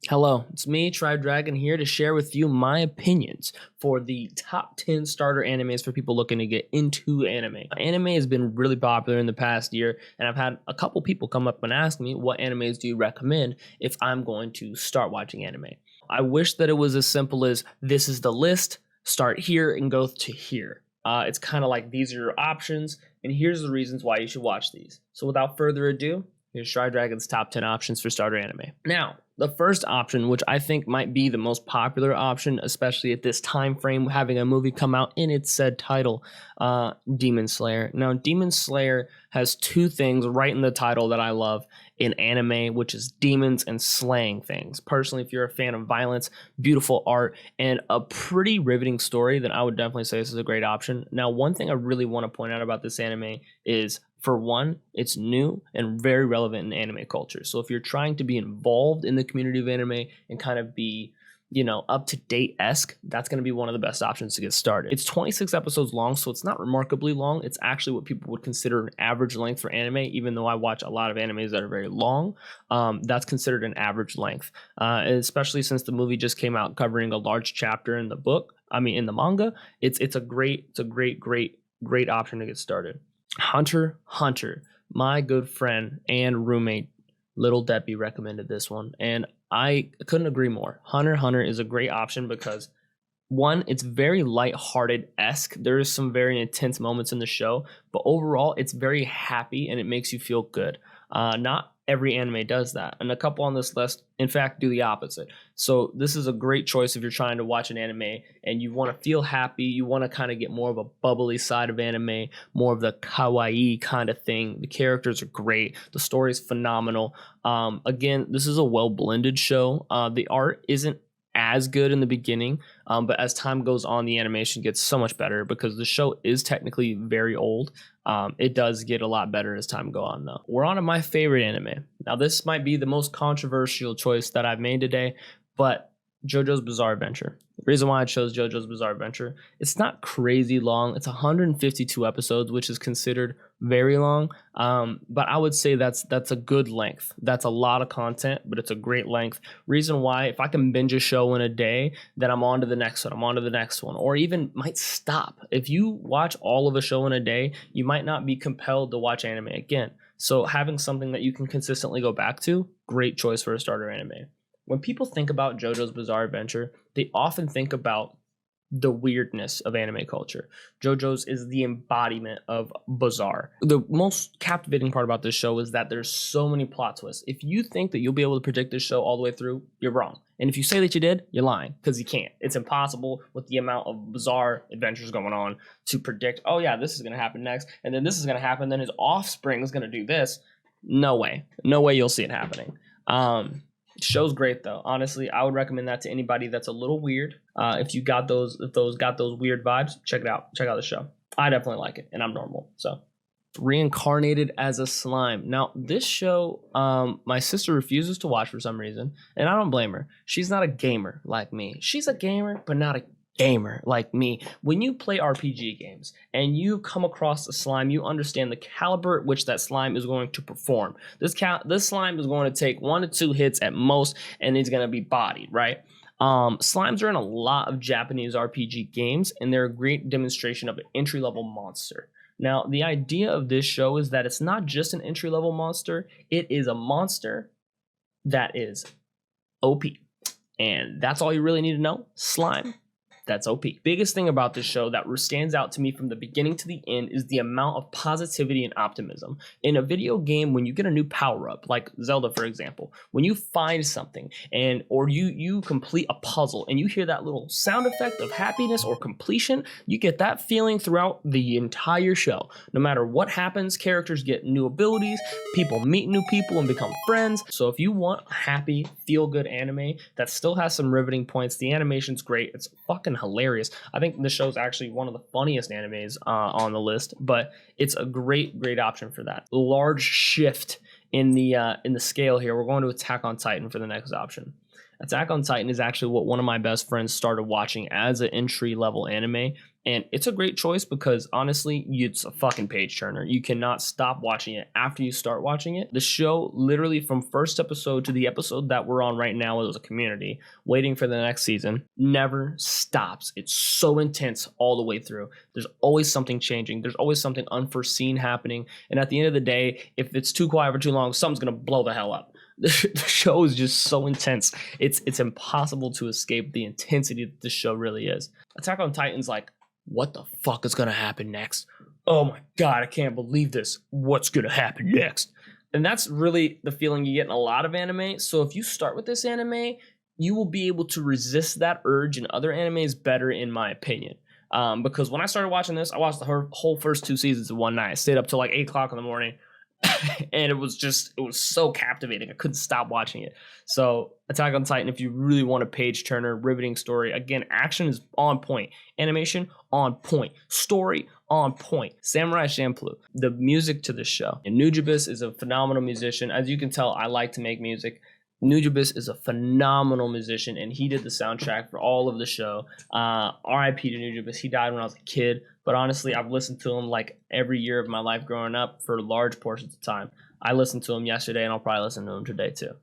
Hello, it's me, Dragon, here to share with you my opinions for the top 10 starter animes for people looking to get into anime. Anime has been really popular in the past year, and I've had a couple people come up and ask me, what animes do you recommend if I'm going to start watching anime? I wish that it was as simple as this is the list, start here and go to here. It's kind of like these are your options, and here's the reasons why you should watch these. So without further ado, here's Dragon's top 10 options for starter anime. Now, the first option, which I think might be the most popular option, especially at this time frame, having a movie come out in its said title, Demon Slayer. Now, Demon Slayer has two things right in the title that I love in anime, which is demons and slaying things. Personally, if you're a fan of violence, beautiful art, and a pretty riveting story, then I would definitely say this is a great option. Now, one thing I really want to point out about this anime is, for one, it's new and very relevant in anime culture. So if you're trying to be involved in the community of anime and kind of be, up-to-date-esque, that's going to be one of the best options to get started. It's 26 episodes long, so it's not remarkably long. It's actually what people would consider an average length for anime, even though I watch a lot of animes that are very long. That's considered an average length, especially since the movie just came out covering a large chapter in the manga. It's a great option to get started. Hunter x Hunter, my good friend and roommate Little Debbie recommended this one, and I couldn't agree more. Hunter x Hunter is a great option because, one, it's very lighthearted-esque. There is some very intense moments in the show, but overall, it's very happy and it makes you feel good. Not every anime does that, and a couple on this list, in fact, do the opposite. So this is a great choice if you're trying to watch an anime and you want to feel happy, you want to kind of get more of a bubbly side of anime, more of the kawaii kind of thing. The characters are great. The story is phenomenal. Again, this is a well-blended show. The art isn't as good in the beginning, but as time goes on, the animation gets so much better because the show is technically very old. It does get a lot better as time goes on, though. We're on to my favorite anime. Now, this might be the most controversial choice that I've made today, but JoJo's Bizarre Adventure. The reason why I chose JoJo's Bizarre Adventure, it's not crazy long. It's 152 episodes, which is considered very long, but I would say that's a good length. That's a lot of content, but it's a great length. Reason why, if I can binge a show in a day, then I'm on to the next one, or even might stop. If you watch all of a show in a day, you might not be compelled to watch anime again. So having something that you can consistently go back to, great choice for a starter anime. When people think about JoJo's Bizarre Adventure, they often think about the weirdness of anime culture. JoJo's is the embodiment of bizarre. The most captivating part about this show is that there's so many plot twists. If you think that you'll be able to predict this show all the way through, you're wrong. And if you say that you did, you're lying, because you can't. It's impossible with the amount of bizarre adventures going on to predict, oh yeah, this is going to happen next, and then this is going to happen, then his offspring is going to do this. No way you'll see it happening. Show's great though. Honestly, I would recommend that to anybody that's a little weird. If got those weird vibes, check it out. Check out the show. I definitely like it, and I'm normal. So, reincarnated as a slime. Now, this show, my sister refuses to watch for some reason, and I don't blame her. She's not a gamer like me. She's a gamer, but not a gamer like me. When you play RPG games and you come across a slime, you understand the caliber at which that slime is going to perform. This slime is going to take 1 to 2 hits at most, and it's going to be bodied, right? Slimes are in a lot of Japanese RPG games, and they're a great demonstration of an entry-level monster. Now, the idea of this show is that it's not just an entry-level monster, it is a monster that is OP. And that's all you really need to know. Slime. That's OP. Biggest thing about this show that stands out to me from the beginning to the end is the amount of positivity and optimism. In a video game, when you get a new power-up, like Zelda, for example, when you find something or you complete a puzzle and you hear that little sound effect of happiness or completion, you get that feeling throughout the entire show. No matter what happens, characters get new abilities, people meet new people and become friends. So if you want a happy, feel-good anime that still has some riveting points, the animation's great. It's fucking hilarious. I think the show's actually one of the funniest animes on the list, but it's a great option for that. Large shift in the scale here. We're going to Attack on Titan for the next option. Attack on Titan is actually what one of my best friends started watching as an entry-level anime, And it's a great choice because honestly, it's a fucking page turner. You cannot stop watching it after you start watching it. The show, literally from first episode to the episode that we're on right now as a community, waiting for the next season, never stops. It's so intense all the way through. There's always something changing. There's always something unforeseen happening. And at the end of the day, if it's too quiet for too long, something's going to blow the hell up. The show is just so intense. It's impossible to escape the intensity that this show really is. Attack on Titan's like, what the fuck is going to happen next? Oh my God, I can't believe this. What's going to happen next? And that's really the feeling you get in a lot of anime. So if you start with this anime, you will be able to resist that urge in other animes better, in my opinion. Because when I started watching this, I watched the whole first 2 seasons in one night. I stayed up till like 8 o'clock in the morning. And it was so captivating. I couldn't stop watching it. So Attack on Titan, if you really want a page turner, riveting story, again, action is on point, animation on point, story on point. Samurai Champloo, the music to this show. And Nujabes is a phenomenal musician. As you can tell, I like to make music. Nujabes is a phenomenal musician, and he did the soundtrack for all of the show. R.I.P. to Nujabes. He died when I was a kid, but honestly, I've listened to him like every year of my life growing up for large portions of time. I listened to him yesterday, and I'll probably listen to him today too.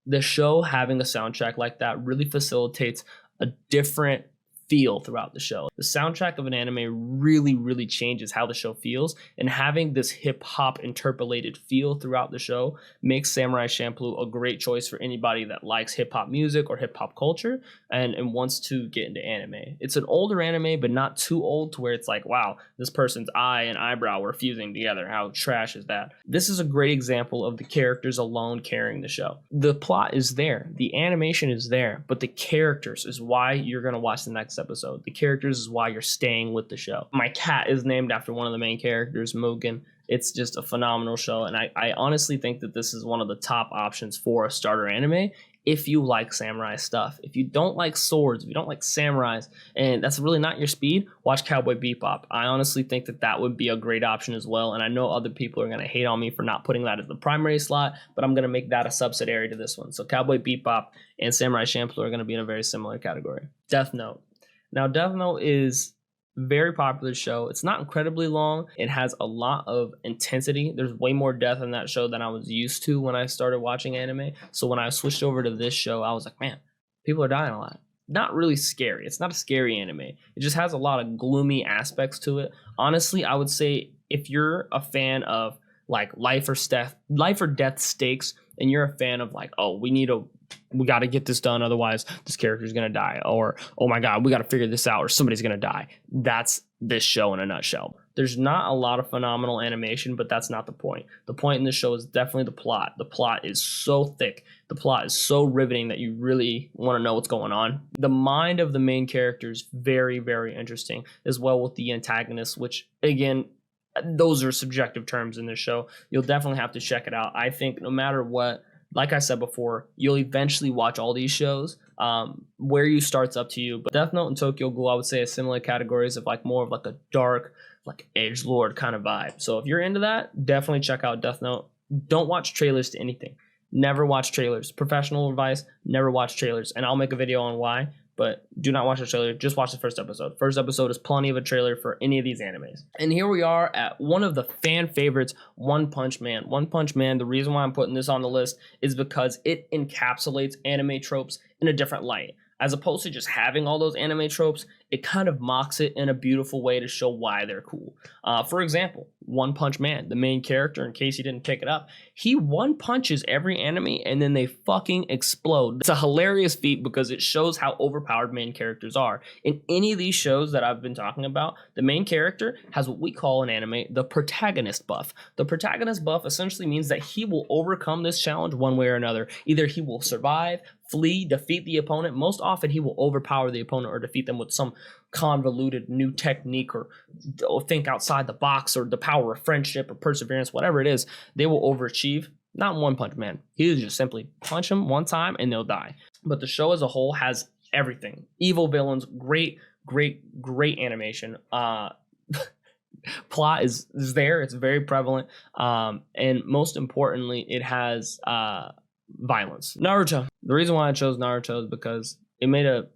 The show having a soundtrack like that really facilitates a different feel throughout the show. The soundtrack of an anime really, really changes how the show feels, and having this hip-hop interpolated feel throughout the show makes Samurai Champloo a great choice for anybody that likes hip-hop music or hip-hop culture and wants to get into anime. It's an older anime, but not too old to where it's like, wow, this person's eye and eyebrow were fusing together. How trash is that? This is a great example of the characters alone carrying the show. The plot is there, the animation is there, but the characters is why you're going to watch the next episode. The characters is why you're staying with the show. My cat is named after one of the main characters, Mugen. It's just a phenomenal show, and I honestly think that this is one of the top options for a starter anime if you like samurai stuff. If you don't like swords, if you don't like samurais, and that's really not your speed, watch Cowboy Bebop. I honestly think that that would be a great option as well, and I know other people are going to hate on me for not putting that as the primary slot, but I'm going to make that a subsidiary to this one. So Cowboy Bebop and Samurai Champloo are going to be in a very similar category. Death Note. Now, Death Note is a very popular show. It's not incredibly long. It has a lot of intensity. There's way more death in that show than I was used to when I started watching anime. So when I switched over to this show, I was like, man, people are dying a lot. Not really scary. It's not a scary anime. It just has a lot of gloomy aspects to it. Honestly, I would say if you're a fan of like life or death stakes, and you're a fan of like, oh, we got to get this done, otherwise this character's going to die, or oh my God, we got to figure this out, or somebody's going to die. That's this show in a nutshell. There's not a lot of phenomenal animation, but that's not the point. The point in this show is definitely the plot. The plot is so thick. The plot is so riveting that you really want to know what's going on. The mind of the main character is very, very interesting, as well with the antagonist, which again, those are subjective terms in this show. You'll definitely have to check it out. I think no matter what, like I said before, you'll eventually watch all these shows. Where you start's up to you. But Death Note and Tokyo Ghoul, I would say, are similar categories of like more of like a dark, like edgelord kind of vibe. So if you're into that, definitely check out Death Note. Don't watch trailers to anything. Never watch trailers. Professional advice, never watch trailers. And I'll make a video on why. But do not watch the trailer. Just watch the first episode. First episode is plenty of a trailer for any of these animes. And here we are at one of the fan favorites, One Punch Man. One Punch Man, the reason why I'm putting this on the list is because it encapsulates anime tropes in a different light. As opposed to just having all those anime tropes, it kind of mocks it in a beautiful way to show why they're cool. For example, One Punch Man, the main character, in case you didn't pick it up, he one punches every enemy and then they fucking explode. It's a hilarious feat because it shows how overpowered main characters are. In any of these shows that I've been talking about, the main character has what we call in anime the protagonist buff. The protagonist buff essentially means that he will overcome this challenge one way or another. Either he will survive, flee, defeat the opponent. Most often he will overpower the opponent or defeat them with some convoluted new technique or think outside the box or the power of friendship or perseverance, whatever it is. They will overachieve. Not One Punch Man. He is just simply punch him one time and they'll die. But the show as a whole has everything. Evil villains, great animation. Plot is there. It's very prevalent. And most importantly, it has violence. Naruto. The reason why I chose Naruto is because it made a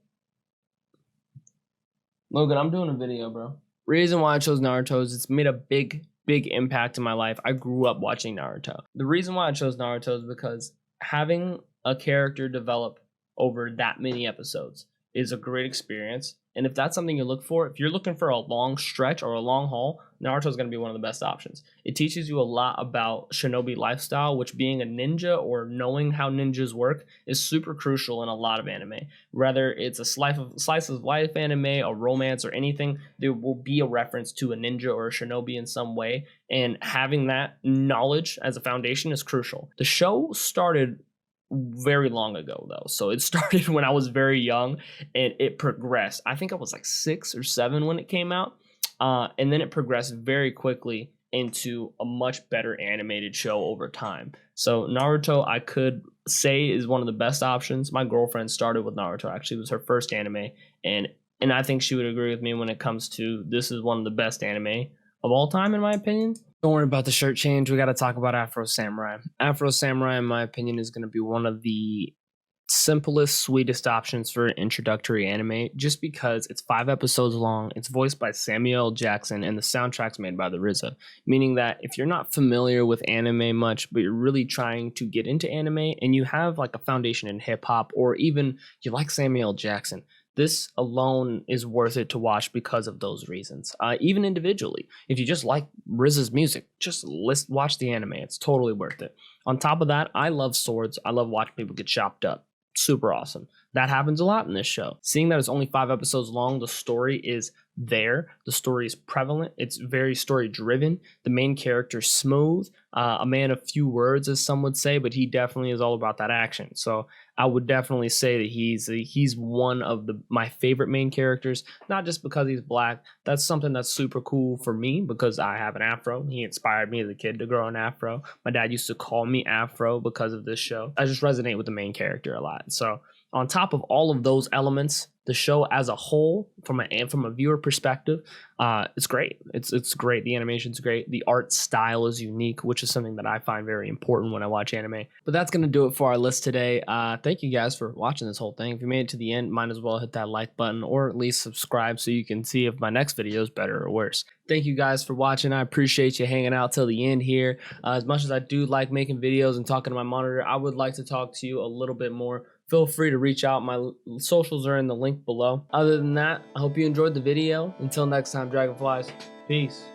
Logan, I'm doing a video, bro. Reason why I chose Naruto is it's made a big impact in my life. I grew up watching Naruto. The reason why I chose Naruto is because having a character develop over that many episodes is a great experience. And if that's something you look for, if you're looking for a long stretch or a long haul, Naruto is going to be one of the best options. It teaches you a lot about shinobi lifestyle, which being a ninja or knowing how ninjas work is super crucial in a lot of anime. Whether it's a slice of life anime, a romance, or anything, there will be a reference to a ninja or a shinobi in some way. And having that knowledge as a foundation is crucial. The show started very long ago though, so it started when I was very young and it progressed. I think I was like 6 or 7 when it came out, and then it progressed very quickly into a much better animated show over time. So Naruto, I could say, is one of the best options. My girlfriend started with Naruto. Actually, it was her first anime, and I think she would agree with me when it comes to this is one of the best anime of all time, in my opinion. Don't worry about the shirt change. We got to talk about Afro Samurai. Afro Samurai, in my opinion, is going to be one of the simplest, sweetest options for an introductory anime, just because it's 5 episodes long, it's voiced by Samuel L. Jackson, and the soundtrack's made by the RZA. Meaning that if you're not familiar with anime much, but you're really trying to get into anime, and you have like a foundation in hip hop, or even you like Samuel L. Jackson, this alone is worth it to watch because of those reasons. Even individually, if you just like RZA's music, just watch the anime. It's totally worth it. On top of that, I love swords. I love watching people get chopped up. Super awesome. That happens a lot in this show. Seeing that it's only 5 episodes long, the story is there. The story is prevalent. It's very story driven. The main character's smooth, a man of few words, as some would say, but he definitely is all about that action. So I would definitely say that he's one of my favorite main characters, not just because he's black. That's something that's super cool for me because I have an afro. He inspired me as a kid to grow an afro. My dad used to call me Afro because of this show. I just resonate with the main character a lot. So on top of all of those elements, the show as a whole, from a viewer perspective, it's great. It's great. The animation's great. The art style is unique, which is something that I find very important when I watch anime. But that's going to do it for our list today. Thank you guys for watching this whole thing. If you made it to the end, might as well hit that like button or at least subscribe so you can see if my next video is better or worse. Thank you guys for watching. I appreciate you hanging out till the end here. As much as I do like making videos and talking to my monitor, I would like to talk to you a little bit more. Feel free to reach out. My socials are in the link below. Other than that, I hope you enjoyed the video. Until next time, Dragonflies. Peace.